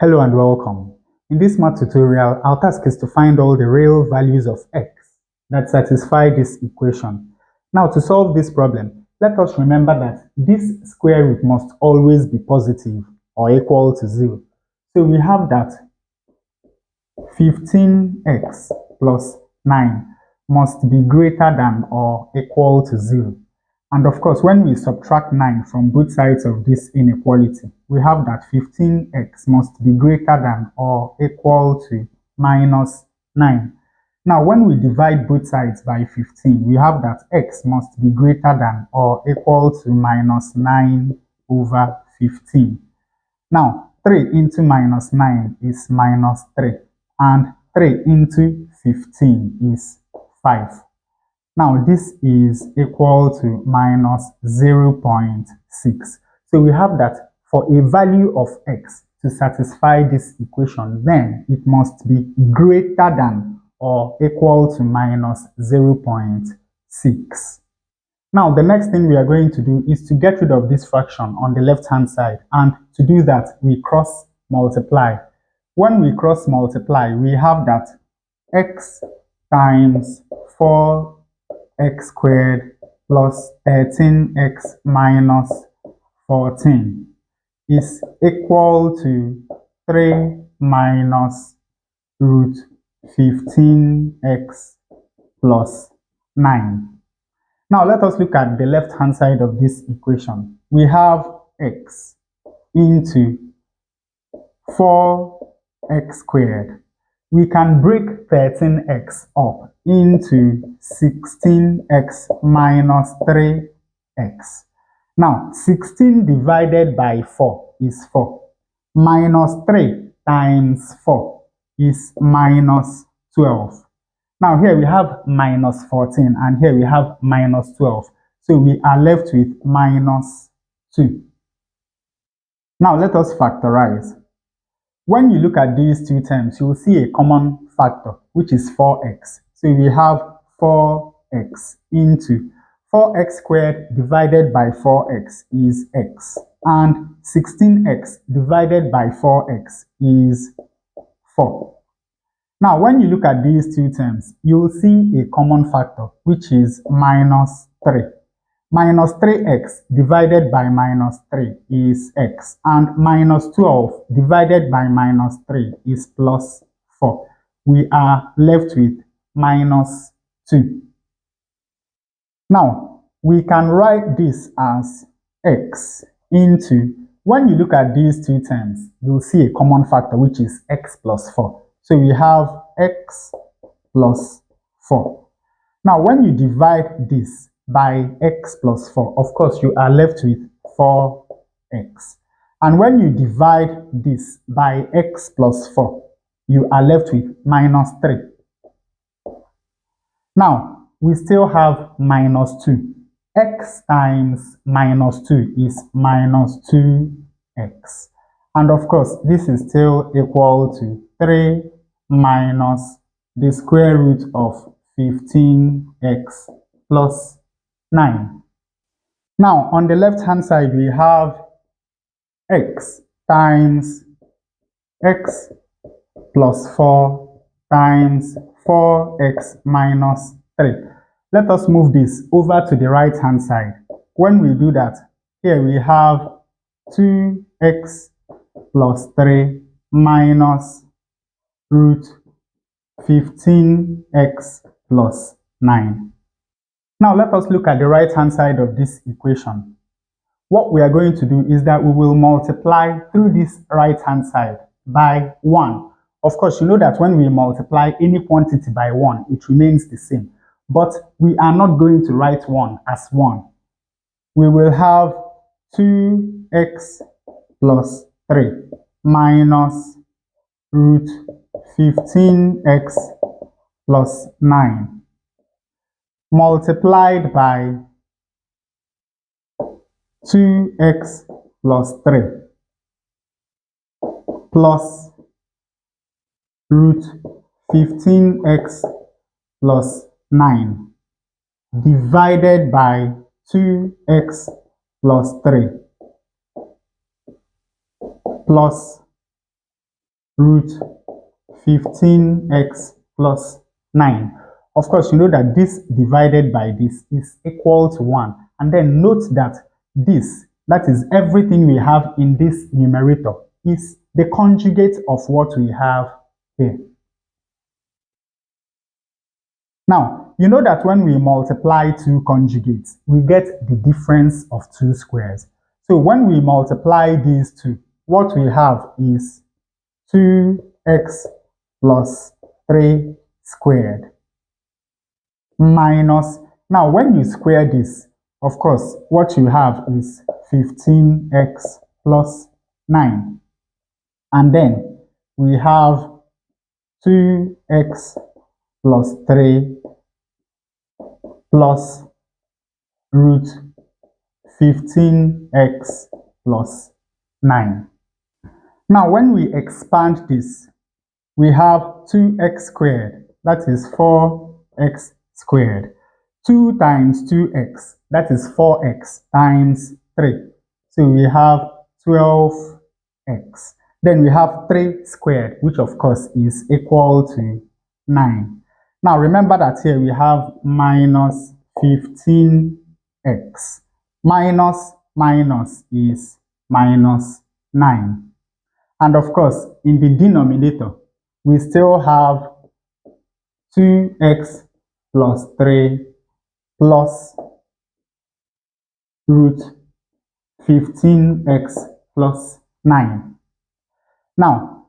Hello and welcome. In this math tutorial, our task is to find all the real values of x that satisfy this equation. Now, to solve this problem, let us remember that this square root must always be positive or equal to 0. So we have that 15x plus 9 must be greater than or equal to 0. And of course, when we subtract 9 from both sides of this inequality, we have that 15x must be greater than or equal to minus 9. Now, when we divide both sides by 15, we have that x must be greater than or equal to minus 9 over 15. Now, 3 into minus 9 is minus 3, and 3 into 15 is 5. Now, this is equal to minus 0.6. So we have that for a value of x to satisfy this equation, then it must be greater than or equal to minus 0.6. Now, the next thing we are going to do is to get rid of this fraction on the left-hand side. And to do that, we cross multiply. When we cross multiply, we have that x times 4x squared plus 13x minus 14 is equal to 3 minus root 15x plus 9. Now let us look at the left-hand side of this equation. We have x into 4x squared. We can break 13x up into 16x minus 3x. Now, 16 divided by 4 is 4. Minus 3 times 4 is minus 12. Now, here we have minus 14 and here we have minus 12. So we are left with minus 2. Now, let us factorize. When you look at these two terms, you will see a common factor, which is 4x. So we have 4x into 4x squared divided by 4x is x. And 16x divided by 4x is 4. Now, when you look at these two terms, you will see a common factor, which is minus 3. Minus 3x divided by minus 3 is x, and minus 12 divided by minus 3 is plus 4. We are left with minus 2. Now, we can write this as x into, when you look at these two terms, you'll see a common factor, which is x plus 4. So we have x plus 4. Now, when you divide this by x plus 4, of course, you are left with 4x. And when you divide this by x plus 4, you are left with minus 3. Now, we still have minus 2. X times minus 2 is minus 2x. And of course, this is still equal to 3 minus the square root of 15x plus 9. Now, on the left-hand side, we have x times x plus 4 times 4x minus 3. Let us move this over to the right-hand side. When we do that, here we have 2x plus 3 minus root 15x plus 9. Now let us look at the right-hand side of this equation. What we are going to do is that we will multiply through this right-hand side by 1. Of course, you know that when we multiply any quantity by 1, it remains the same. But we are not going to write 1 as 1. We will have 2x plus 3 minus root 15x plus 9 multiplied by 2x plus 3 plus root 15x plus 9 divided by 2x plus 3 plus root 15x plus 9. Of course, you know that this divided by this is equal to 1. And then note that this, that is everything we have in this numerator, is the conjugate of what we have here. Now, you know that when we multiply two conjugates, we get the difference of two squares. So when we multiply these two, what we have is 2x plus 3 squared minus, now when you square this, of course, what you have is 15x plus 9. And then we have 2x plus 3 plus root 15x plus 9. Now, when we expand this, we have 2x squared, that is 4x squared. 2 times 2x, that is 4x times 3. So we have 12x. Then we have 3 squared, which of course is equal to 9. Now remember that here we have minus 15x. Minus minus is minus 9. And of course, in the denominator, we still have 2x plus 3 plus root 15x plus 9. Now,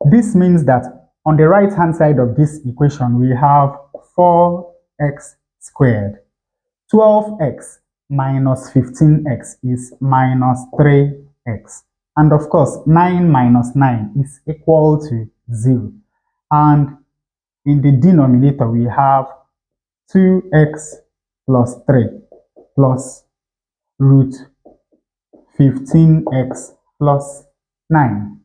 this means that on the right hand side of this equation, we have 4x squared. 12x minus 15x is minus 3x. And of course, 9 minus 9 is equal to 0. And in the denominator, we have 2x plus 3 plus root 15x plus 9.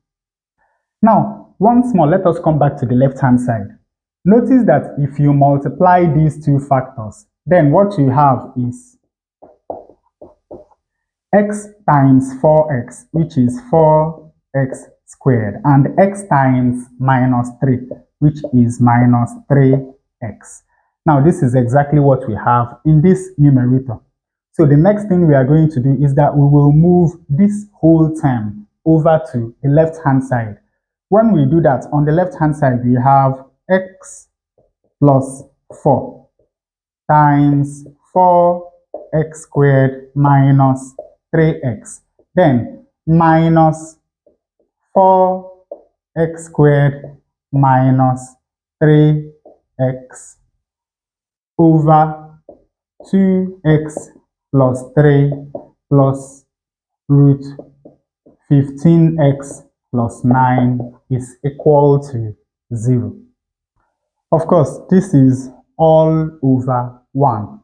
Now, once more, let us come back to the left-hand side. Notice that if you multiply these two factors, then what you have is x times 4x, which is 4x squared, and x times minus 3, which is minus 3x. Now, this is exactly what we have in this numerator. So the next thing we are going to do is that we will move this whole term over to the left-hand side. When we do that, on the left-hand side, we have x plus 4 times 4x squared minus 3x. Then minus 4x squared minus 3x over 2x plus 3 plus root 15x plus 9 is equal to 0. Of course, this is all over 1.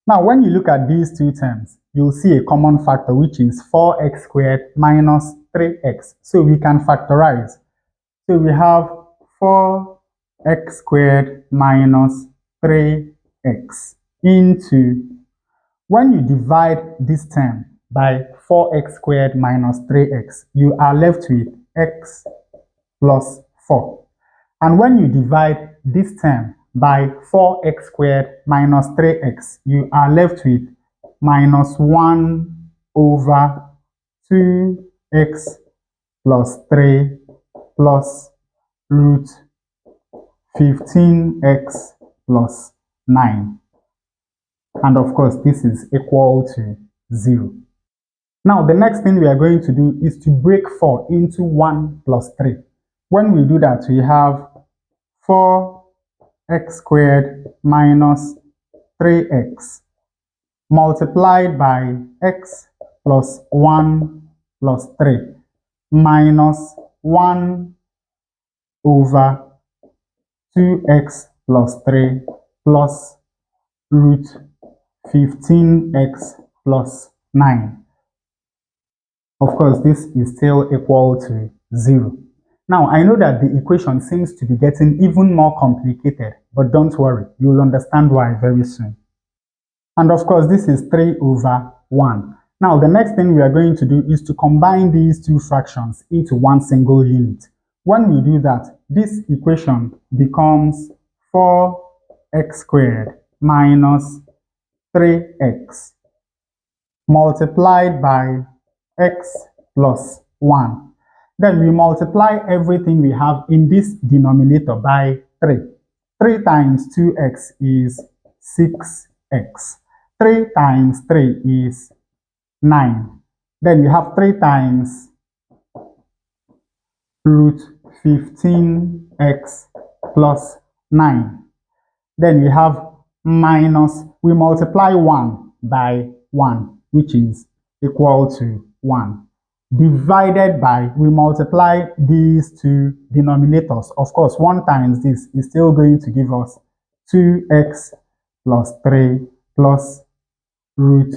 Now, when you look at these two terms, you'll see a common factor, which is 4x squared minus 3x. So we can factorize. So we have 4x squared minus 3x into, when you divide this term by 4x squared minus 3x, you are left with x plus 4. And when you divide this term by 4x squared minus 3x, you are left with minus 1 over 2x plus 3 plus root 15x plus 9. And of course, this is equal to 0. Now, the next thing we are going to do is to break 4 into 1 plus 3. When we do that, we have 4x squared minus 3x multiplied by x plus 1 plus 3 minus 1 over 2x plus 3 plus root 15x plus 9. Of course, this is still equal to 0. Now, I know that the equation seems to be getting even more complicated, but don't worry, you'll understand why very soon. And of course, this is 3 over 1. Now, the next thing we are going to do is to combine these two fractions into one single unit. When we do that, this equation becomes 4x squared minus 3x multiplied by x plus 1. Then we multiply everything we have in this denominator by 3. 3 times 2x is 6x. 3 times 3 is 9. Then we have 3 times root 15x plus 9. Then we have minus, we multiply 1 by 1, which is equal to 1. Divided by, we multiply these two denominators. Of course, 1 times this is still going to give us 2x plus 3 plus root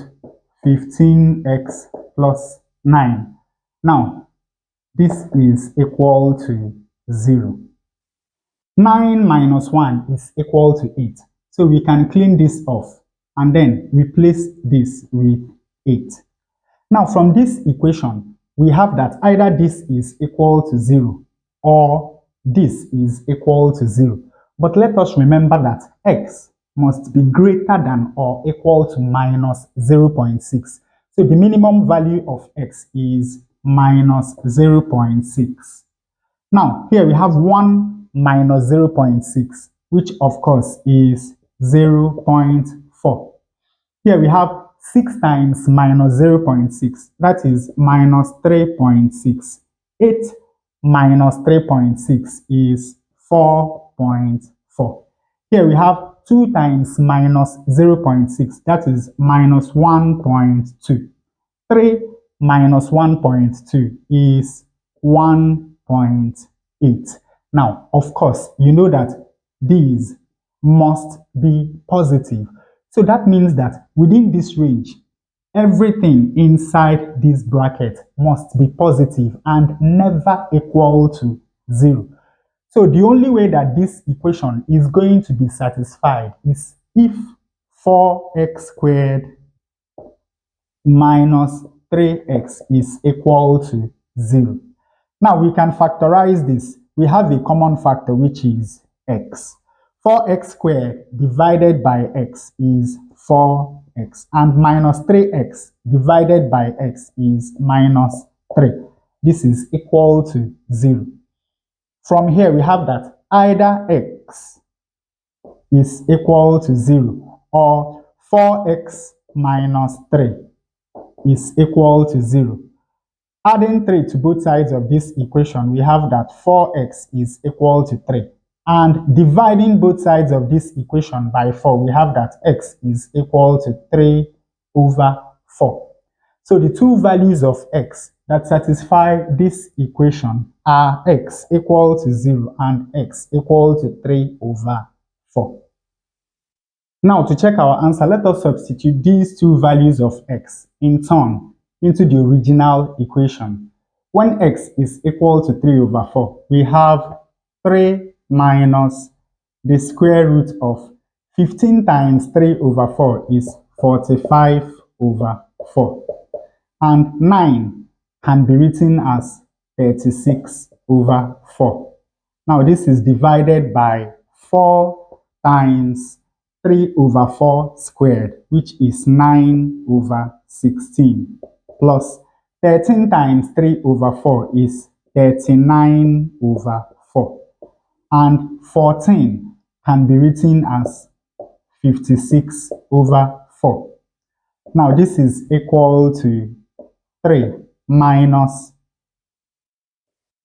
15x plus 9. Now, this is equal to 0. 9 minus 1 is equal to 8. So we can clean this off and then replace this with 8. Now from this equation, we have that either this is equal to 0 or this is equal to 0. But let us remember that x must be greater than or equal to minus 0.6. So the minimum value of x is minus 0.6. Now, here we have 1 minus 0.6, which of course is 0.4. Here we have 6 times minus 0.6, that is minus 3.6. 8 minus 3.6 is 4.4. Here we have 2 times minus 0.6, that is minus 1.2. 3 minus 1.2 is 1.8. Now, of course, you know that these must be positive. So that means that within this range, everything inside this bracket must be positive and never equal to 0. So the only way that this equation is going to be satisfied is if 4x squared minus 3x is equal to 0. Now we can factorize this. We have a common factor which is x. 4x squared divided by x is 4x and minus 3x divided by x is minus 3. This is equal to 0. From here we have that either x is equal to 0 or 4x minus 3 is equal to 0. Adding 3 to both sides of this equation, we have that 4x is equal to 3. And dividing both sides of this equation by 4, we have that x is equal to 3 over 4. So the two values of x that satisfy this equation are x equal to 0 and x equal to 3 over 4. Now to check our answer, let us substitute these two values of x in turn into the original equation. When x is equal to 3 over 4, we have 3 minus the square root of 15 times 3 over 4 is 45 over 4. And 9 can be written as 36 over 4. Now this is divided by 4 times 3 over 4 squared, which is 9 over 16, plus 13 times 3 over 4 is 39 over 4. And 14 can be written as 56 over 4. Now this is equal to 3 minus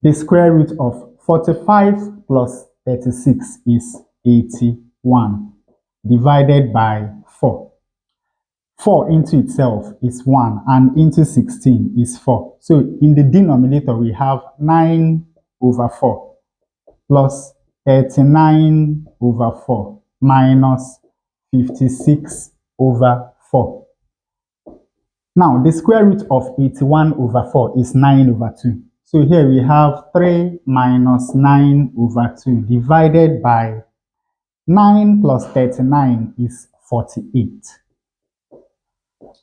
the square root of 45 plus 36 is 81 divided by 4. 4 into itself is 1 and into 16 is 4. So in the denominator we have 9 over 4 plus 39 over 4 minus 56 over 4. Now the square root of 81 over 4 is 9 over 2. So here we have 3 minus 9 over 2 divided by 9 plus 39 is 48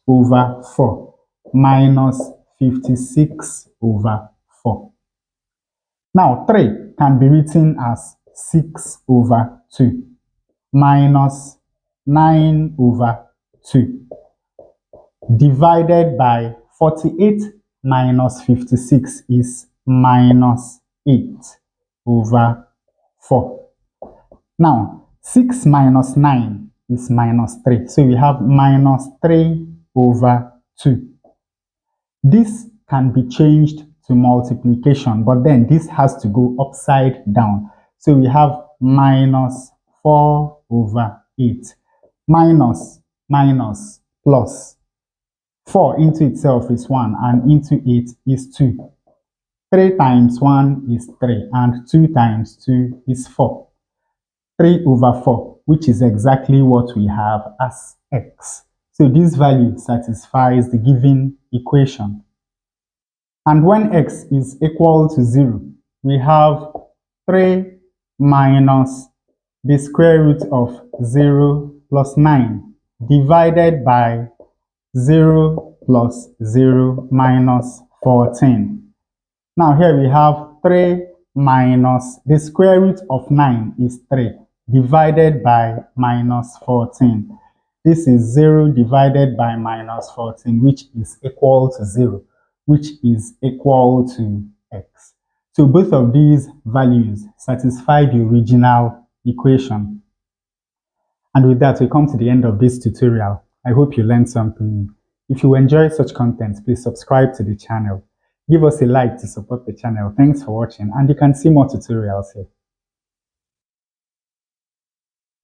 over 4 minus 56 over 4. Now 3 can be written as 6 over 2 minus 9 over 2 divided by 48 minus 56 is minus 8 over 4. Now 6 minus 9 is minus 3. So we have minus 3 over 2. This can be changed to multiplication, but then this has to go upside down. So we have minus 4 over 8. Minus, minus, plus. 4 into itself is 1 and into 8 is 2. 3 times 1 is 3 and 2 times 2 is 4. 3 over 4, which is exactly what we have as x. So this value satisfies the given equation. And when x is equal to 0, we have 3 minus the square root of 0 plus 9 divided by 0 plus 0 minus 14. Now here we have 3 minus the square root of 9 is 3 divided by minus 14. This is 0 divided by minus 14, which is equal to 0, which is equal to x. So both of these values satisfy the original equation. And with that, we come to the end of this tutorial. I hope you learned something. If you enjoy such content, please subscribe to the channel. Give us a like to support the channel. Thanks for watching, and you can see more tutorials here.